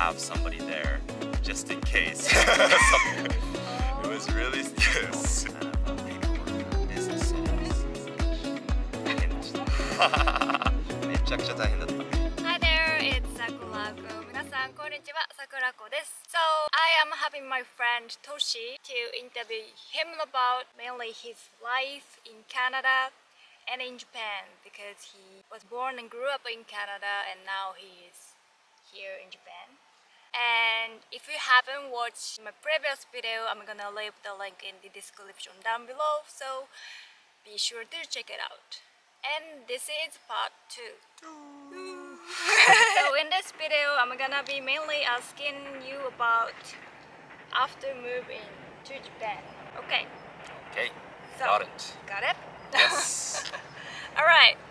have somebody there just in case. It was really business. めちゃくちゃ大変だった。Hi there, it's Sakurako. 皆さんこんにちは、桜子です。So I am having my friend Toshi to interview him about mainly his life in Canada and in Japan because he was born and grew up in Canada and now he is here in Japan. And if you haven't watched my previous video, I'm gonna leave the link in the description down below, so be sure to check it out. And this is part 2. So in this video, I'm gonna be mainly asking you about after moving to Japan. Okay. Okay, So, got it. Got it? Yes. Alright.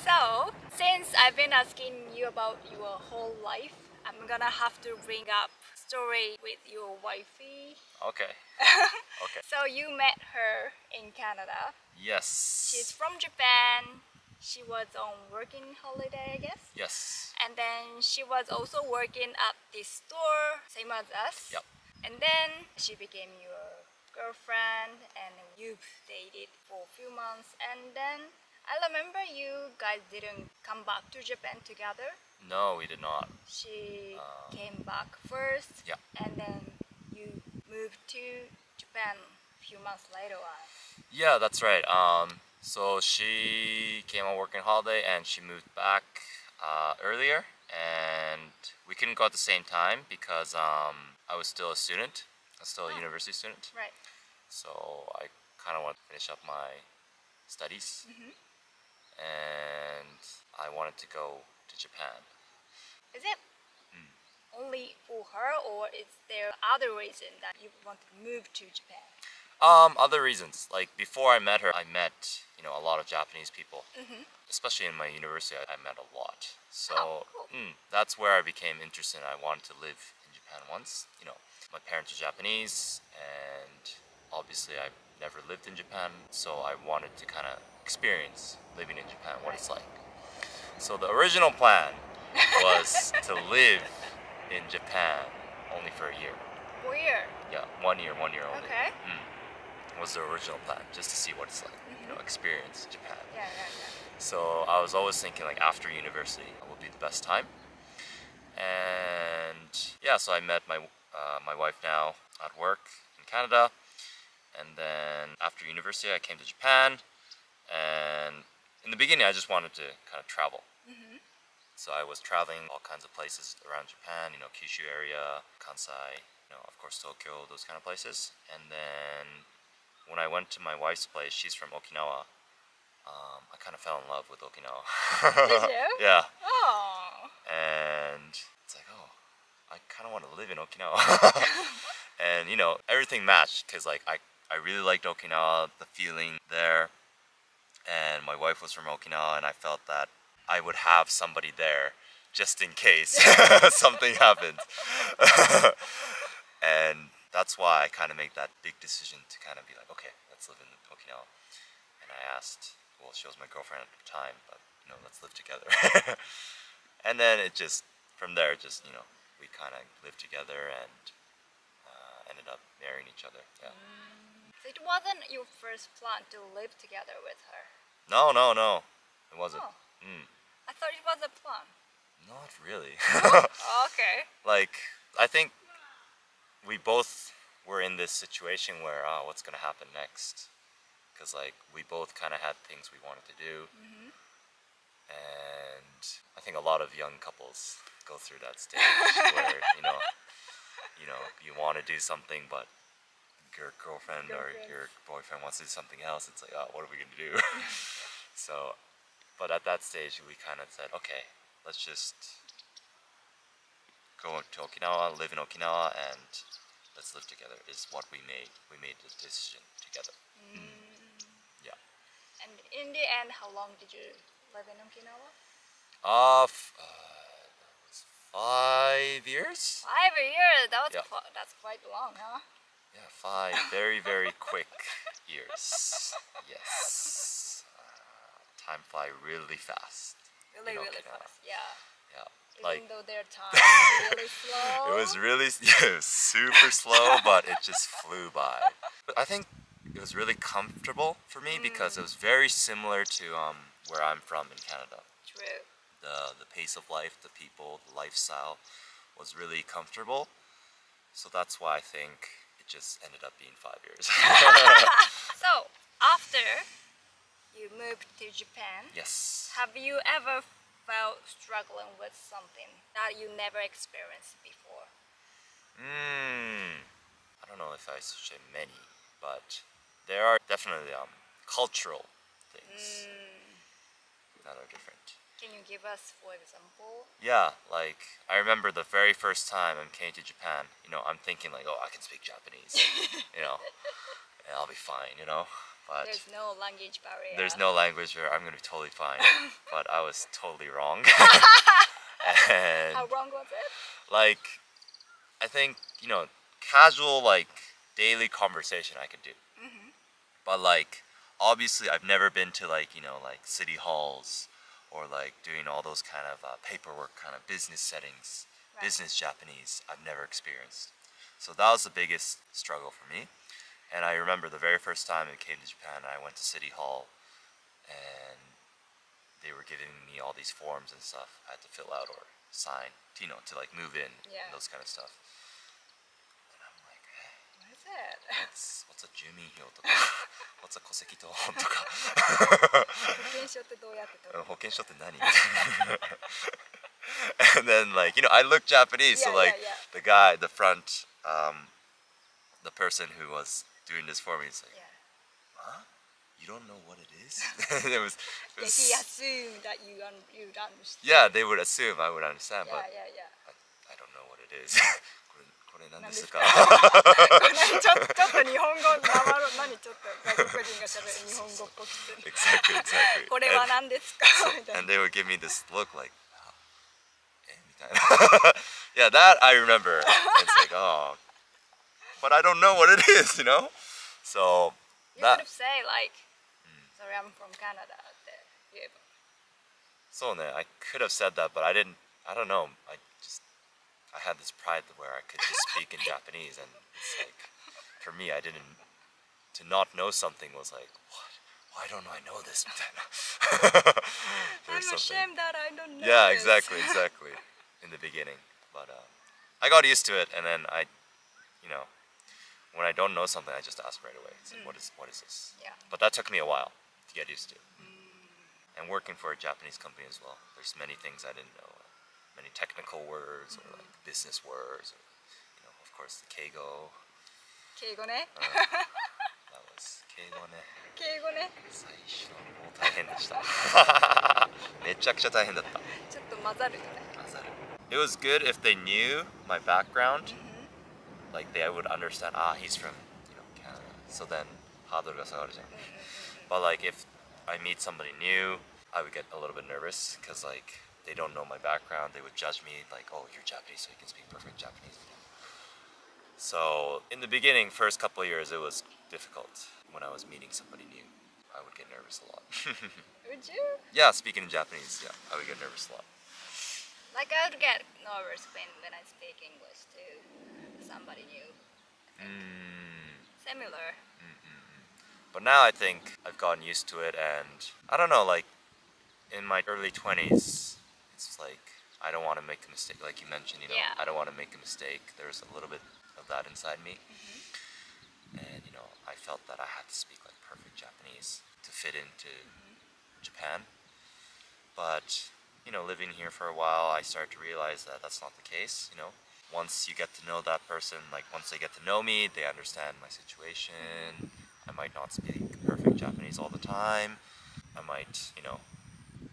So, since I've been asking you about your whole life, I'm gonna have to bring up story with your wifey. Okay. Okay. So you met her in Canada. Yes. She's from Japan. She was on working holiday, I guess. Yes. And then she was also working at this store, same as us. Yep. And then she became your girlfriend and you've dated for a few months. And then I remember you guys didn't come back to Japan together. No, we did not. She came back first. Yeah. And then you moved to Japan a few months later on. Yeah, that's right. So she came on working holiday and she moved back earlier, and we couldn't go at the same time because I was still a student. I was still a university student. Right. So I kind of wanted to finish up my studies, and I wanted to go to Japan. Is it only for her, or is there other reason that you want to move to Japan? Other reasons. Like before I met her, I met a lot of Japanese people. Especially in my university, I met a lot. So that's where I became interested. I wanted to live in Japan once. My parents are Japanese, and obviously I've never lived in Japan, so I wanted to kind of experience living in Japan, what it's like. So the original plan was to live in Japan only for a year. Where? Yeah, 1 year only. Okay. Was the original plan, just to see what it's like, experience Japan. Yeah. So I was always thinking like after university would be the best time. And yeah, so I met my wife now at work in Canada. And then after university I came to Japan. And in the beginning I just wanted to kind of travel. So I was traveling all kinds of places around Japan, Kyushu area, Kansai, of course Tokyo, those kind of places. And then when I went to my wife's place, she's from Okinawa, I kind of fell in love with Okinawa. Did you? Yeah. Oh. And it's like, oh, I kind of want to live in Okinawa. And everything matched because like I really liked Okinawa, the feeling there. And my wife was from Okinawa, and I felt that I would have somebody there just in case something happened. And that's why I kind of made that big decision to kind of be like, okay, let's live in Okinawa. And I asked, well, she was my girlfriend at the time, but let's live together. And then from there, we kind of lived together and ended up marrying each other. Yeah. So it wasn't your first plan to live together with her? No, it wasn't. Oh. I thought it was a plan. Not really. Oh, okay. Like, I think we both were in this situation where, what's going to happen next? Because, like, we both kind of had things we wanted to do. And I think a lot of young couples go through that stage where, you want to do something, but your girlfriend or your boyfriend wants to do something else. It's like, oh, what are we going to do? So, but at that stage, we kind of said, okay, let's just go to Okinawa, live in Okinawa, and let's live together is what we made. We made the decision together. Yeah. And in the end, how long did you live in Okinawa? It was 5 years. 5 years. Yeah. That's quite long, huh? Yeah, 5 very, very quick years. Yes. Time fly really fast. Really fast. Yeah. Yeah. Even Like though their time is really slow. it was really it was super slow, but it just flew by. But I think it was really comfortable for me because it was very similar to where I'm from in Canada. True. The pace of life, the people, the lifestyle was really comfortable. So that's why I think it just ended up being 5 years. So, after you moved to Japan, Yes. have you ever felt struggling with something that you never experienced before? I don't know if I should say many, but there are definitely cultural things that are different. Can you give us, for example? Yeah, like I remember the very first time I came to Japan, I'm thinking like, oh, I can speak Japanese, and I'll be fine, But There's no language barrier. there's no language barrier. I'm gonna be totally fine. But I was totally wrong. And How wrong was it? like, I think, casual like daily conversation I could do. But like, obviously I've never been to like, like city halls or like doing all those kind of paperwork kind of business settings, Right. business Japanese I've never experienced. So that was the biggest struggle for me. And I remember the very first time I came to Japan, I went to City Hall and they were giving me all these forms and stuff I had to fill out or sign, to like move in, Yeah. and those kind of stuff. And I'm like, What is it? what's a Juminhyo とか what's a 戸籍謄本とか保険証ってどうやって取るの？保険証って何みたいな And then like, I look Japanese, so Yeah, like yeah. the guy, the front, the person who was doing this for me, is like, Yeah. huh? You don't know what it is? it was, Yeah, he assumed that you'd understand. yeah, they would assume I would understand, but Yeah. I don't know what it is. これ何ですか？ちょっと日本語何ちょっと外国人が喋る日本語っぽくて Exactly. これは何ですかみたいな And they would give me this look like, みたいな Yeah, that I remember. It's like, oh, but I don't know what it is, So You that, could say like, sorry, I'm from Canada って言えば so I could have said that, but I didn't. I don't know. I had this pride where I could just speak in Japanese, and it's like, for me, I didn't. To not know something was like, what? Why don't I know this? I'm ashamed that I don't know Yeah, this. exactly. In the beginning, but I got used to it, and then when I don't know something, I just ask right away. It's like, what is this? Yeah. But that took me a while to get used to. And working for a Japanese company as well, there's many things I didn't know, many technical words or like business words, or of course the keigo. 敬語ね That was 敬語ね。敬語ね最初もう大変でした。めちゃくちゃ大変だった。ちょっと混ざるよね It was good if they knew my background, like they would understand. He's from Canada. So then ハードルが下がるじゃん。But like if I meet somebody new, I would get a little bit nervous because like they don't know my background. They would judge me like, oh, you're Japanese, so you can speak perfect Japanese. So in the beginning, first couple of years, it was difficult. When I was meeting somebody new, I would get nervous a lot. Would you? Yeah, speaking in Japanese, yeah, I would get nervous a lot. Like I would get nervous when I speak English to somebody new. Similar. But now I think I've gotten used to it, and I don't know, like in my early 20s, it's like I don't want to make a mistake. Like you mentioned, Yeah. I don't want to make a mistake. There's a little bit of that inside me, and I felt that I had to speak like perfect Japanese to fit into Japan. But living here for a while, I started to realize that that's not the case. Once you get to know that person, like once they get to know me, they understand my situation. I might not speak perfect Japanese all the time. I might,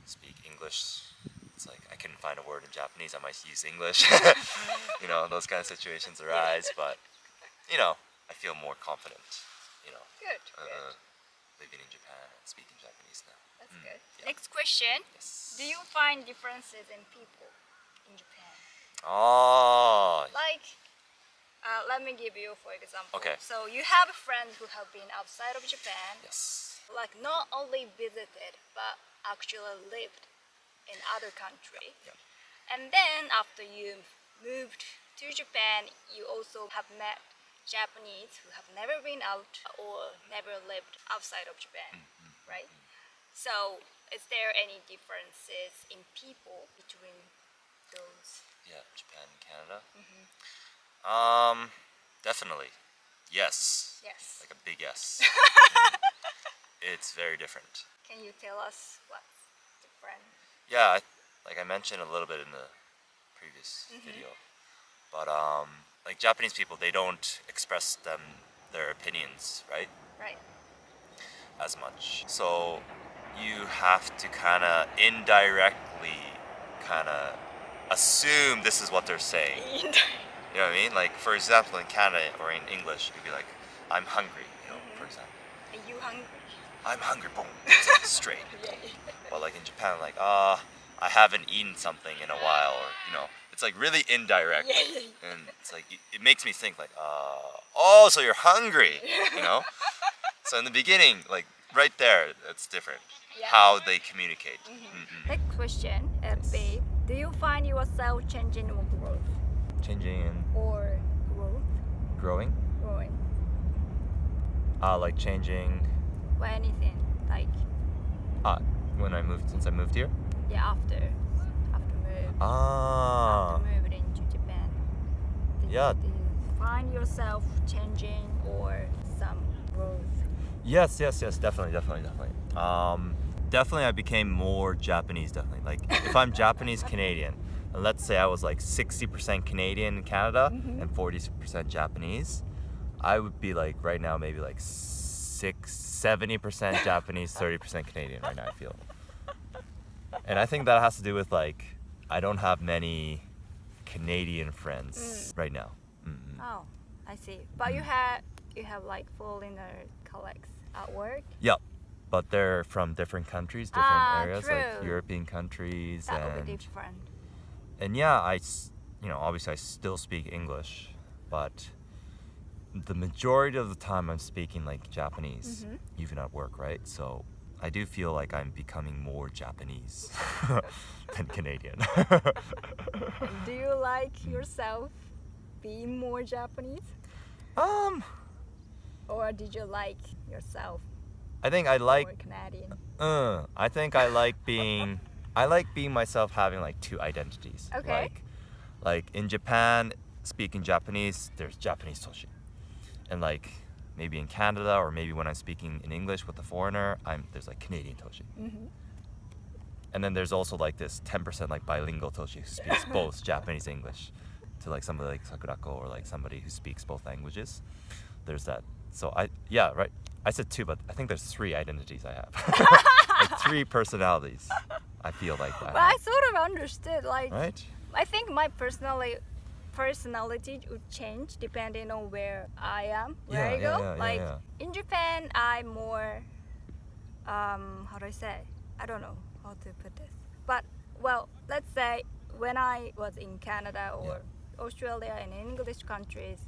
speak English. It's like I couldn't find a word in Japanese, I might use English. Those kind of situations arise, but I feel more confident, Good. living in Japan and speaking Japanese now. That's good. Yeah. Next question. Yes. Do you find differences in people in Japan? Like, let me give you for example. Okay. So you have friends who have been outside of Japan, Yes. like not only visited but actually lived in other country. Yeah. And then after you moved to Japan, you also have met Japanese who have never been out or never lived outside of Japan, right? So, is there any differences in people between those? Yeah, Japan and Canada. Definitely. Yes. Yes. Like a big yes. It's very different. Can you tell us what's different? Yeah, like I mentioned a little bit in the previous video, but like Japanese people, they don't express their opinions, right? Right. As much. So you have to kind of indirectly kind of assume this is what they're saying. You know what I mean? Like, for example, in Canada or in English, you'd be like, I'm hungry, you know, for example. Are you hungry? I'm hungry, boom, it's like straight. But like in Japan, like, I haven't eaten something in a while, or, you know, it's like really indirect. And it's like, it makes me think like, oh, so you're hungry, you know? So in the beginning, like, right there, it's different. How they communicate. Next question, babe. Do you find yourself changing or growth? Changing and Or growth? growing? Growing. Like changing. Or anything, like When I moved, since I moved here? after move. Ah. After moving into Japan. Do you find yourself changing or some growth? Yes, definitely. Definitely I became more Japanese, definitely. Like, if I'm Japanese Canadian, and let's say I was like 60% Canadian in Canada and 40% Japanese, I would be like, right now, maybe like 70% Japanese, 30% Canadian right now, I feel. And I think that has to do with like, I don't have many Canadian friends right now. Oh, I see. But you have like foreigner colleagues at work? Yep. But they're from different countries, different areas, true. like European countries. That would be different. And yeah, obviously I still speak English, but the majority of the time I'm speaking like Japanese, even at work, right? So I do feel like I'm becoming more Japanese than Canadian. Do you like yourself being more Japanese? Or did you like yourself I think I like more Canadian? I think I like being myself, having like two identities. Okay. Like in Japan, speaking Japanese, there's Japanese Toshi. And like maybe in Canada, or maybe when I'm speaking in English with a foreigner, there's like Canadian Toshi. And then there's also like this 10% like bilingual Toshi who speaks both Japanese and English, to like somebody like Sakurako, or like somebody who speaks both languages. There's that. So I said two, but I think there's three identities I have. Like three personalities, I feel like that. But I sort of understood, like, right? I think my personality would change depending on where I am, where I go. In Japan, I'm more, how do I say? I don't know how to put this. But, well, let's say when I was in Canada or Australia and English countries,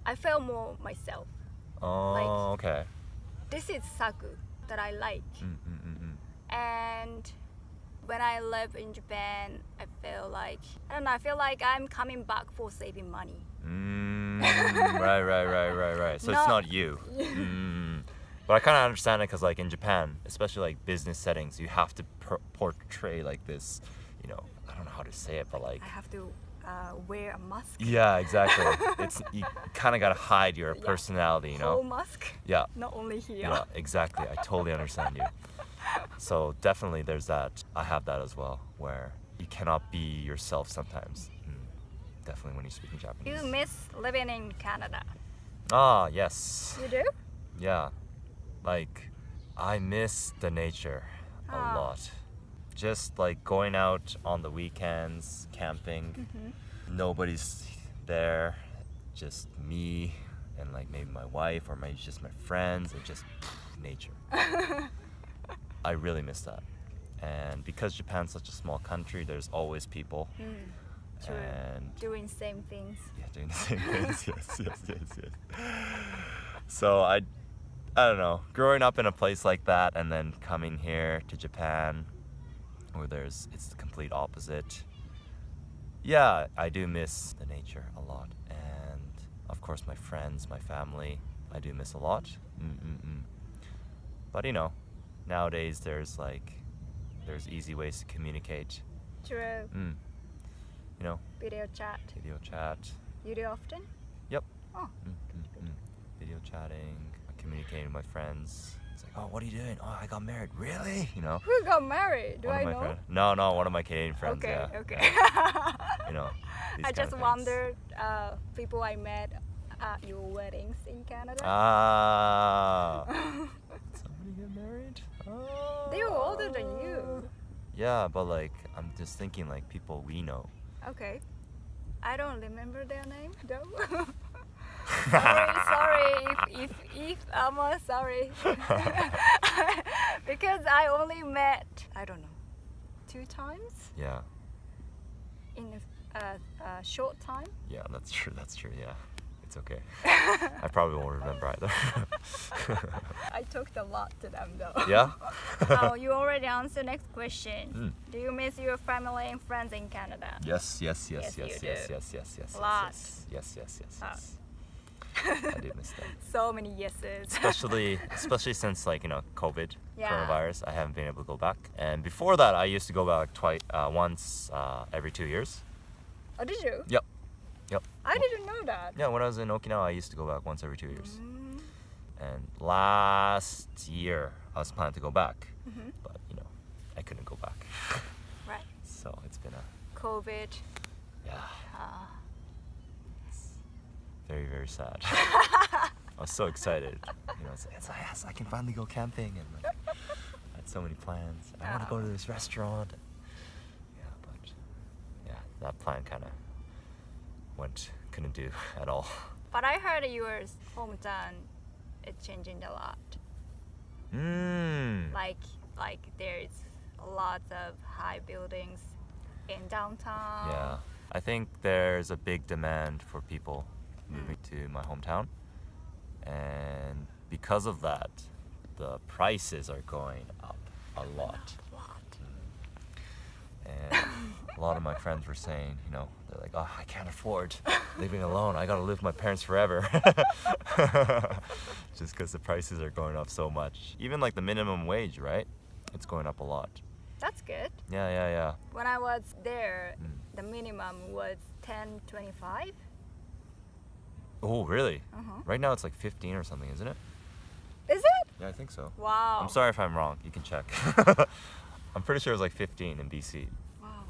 I felt more myself. Oh, okay. This is Saku that I like. And when I live in Japan, I feel like I'm coming back for saving money. Right. So it's not you. But I kind of understand it, because like in Japan, especially like business settings, you have to portray like this, you know, I don't know how to say it, but like, I have to wear a mask. Yeah, exactly. You kind of gotta hide your personality, you know. Whole mask. Yeah. Not only here. Yeah, exactly. I totally understand you. So definitely, there's that. I have that as well, where you cannot be yourself sometimes. Definitely when you're speaking Japanese. You miss living in Canada? Ah, yes. You do? Yeah. Like, I miss the nature a lot. Just like going out on the weekends, camping, nobody's there, just me and like maybe my wife, or maybe just my friends, and just nature. I really miss that. And because Japan's such a small country, there's always people. True. And doing same things. Yeah, doing the same things. Yes. So I don't know, growing up in a place like that and then coming here to Japan, where it's the complete opposite. yeah, I do miss the nature a lot. And of course, my friends, my family, I do miss a lot. But you know, nowadays there's easy ways to communicate. True. You know, Video chat. You do often? Yep. Oh. Video chatting, communicating with my friends. It's like, oh, what are you doing? Oh, I got married. Really? You know. Who got married? Do I know? No, one of my Canadian friends. Okay. Yeah. Okay. Yeah. You know. I just wondered, people I met at your weddings in Canada. Somebody get married? They were older than you. Yeah, but like, I'm just thinking like people we know. Okay. I don't remember their name though. sorry if I'm sorry. Because I only met, I don't know, 2 times? Yeah. In a short time? Yeah, that's true, yeah. It's okay. I probably won't remember either. I talked a lot to them though. Yeah? Oh, you already answered next question. Do you miss your family and friends in Canada? Yes. Yes. A lot. Yes. I do miss them. So many yeses. Especially since like, you know, COVID, Yeah. coronavirus, I haven't been able to go back. And before that, I used to go back once every 2 years. Oh, did you? Yep. I didn't know that. Yeah, when I was in Okinawa, I used to go back once every 2 years. And last year, I was planning to go back, but you know, I couldn't go back. Right. So it's been COVID. Yeah. It's very, very sad. I was so excited. You know, it's like, yes, I can finally go camping, and like, I had so many plans. I want to go to this restaurant. Yeah, but yeah, that plan kind of couldn't do at all. But I heard your hometown is changing a lot. Like there's lots of high buildings in downtown. Yeah, I think there's a big demand for people moving to my hometown, and because of that, the prices are going up a lot. And a lot of my friends were saying, you know, they're like, oh, I can't afford living alone. I gotta live with my parents forever. Just because the prices are going up so much. Even like the minimum wage, right? It's going up a lot. That's good. Yeah. When I was there, the minimum was $10.25. Oh, really? Right now it's like 15 or something, isn't it? Is it? Yeah, I think so. Wow. I'm sorry if I'm wrong. You can check. I'm pretty sure it was like 15 in BC. Wow.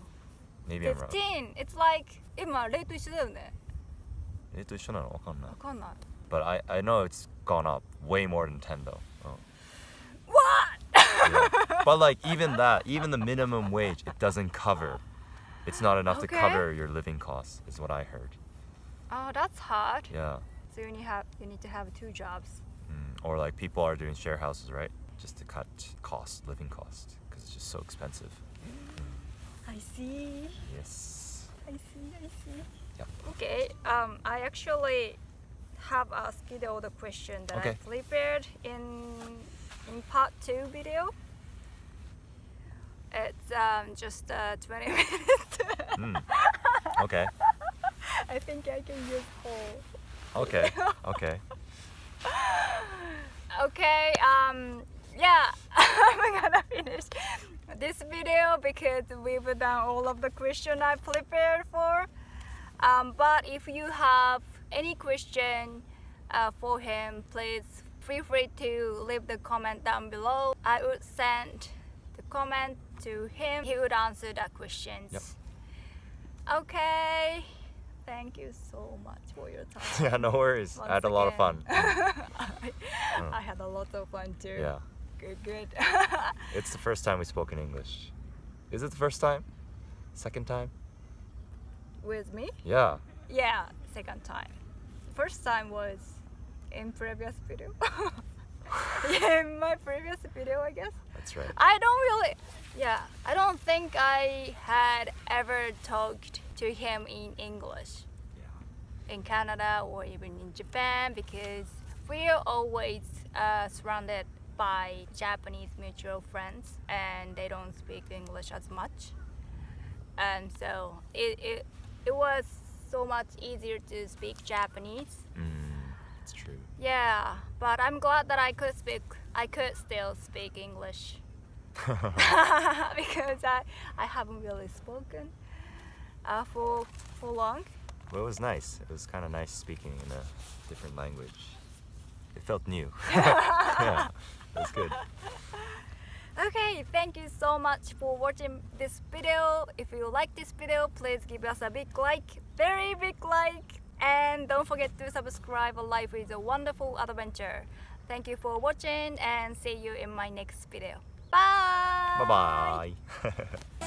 Maybe I'm wrong. 15. It's like 今レート一緒だよね。レート一緒なの？わかんない。わかんない。But I know it's gone up way more than 10 though. Oh. What? Yeah. But like even the minimum wage, it doesn't cover. It's not enough to cover your living costs, is what I heard. Oh, that's hard. Yeah. So you need to have 2 jobs. Or like people are doing share houses, right? Just to cut costs, living costs, because it's just so expensive. I see. Yes. I see. Yep. Okay. I actually have asked you all the question that I prepared in part 2 video. It's just 20 minutes. Okay. I think I can use whole. Okay. Okay, yeah, I'm gonna finish this video because we've done all of the questions I prepared for. But if you have any question for him, please feel free to leave the comment down below. I would send the comment to him. He would answer the questions. Yep. Okay. Thank you so much for your time. Yeah, no worries. I had a lot of fun. I had a lot of fun too. Yeah. Good. It's the first time we spoke in English. Is it the first time? Second time? With me? Yeah. Yeah, second time. First time was in previous video. Yeah, in my previous video, I guess. That's right. I don't think I had ever talked to him in English. Yeah. In Canada or even in Japan, because we are always surrounded by Japanese mutual friends and they don't speak English as much. And so it was so much easier to speak Japanese. It's true. Yeah, but I'm glad that I could still speak English. Because I haven't really spoken for long. Well, it was nice. It was kind of nice speaking in a different language. It felt new. Yeah, it was good. Okay, thank you so much for watching this video. If you like this video, please give us a big like, very big like, and don't forget to subscribe. Life is a wonderful adventure. Thank you for watching and see you in my next video. Bye! Bye-bye.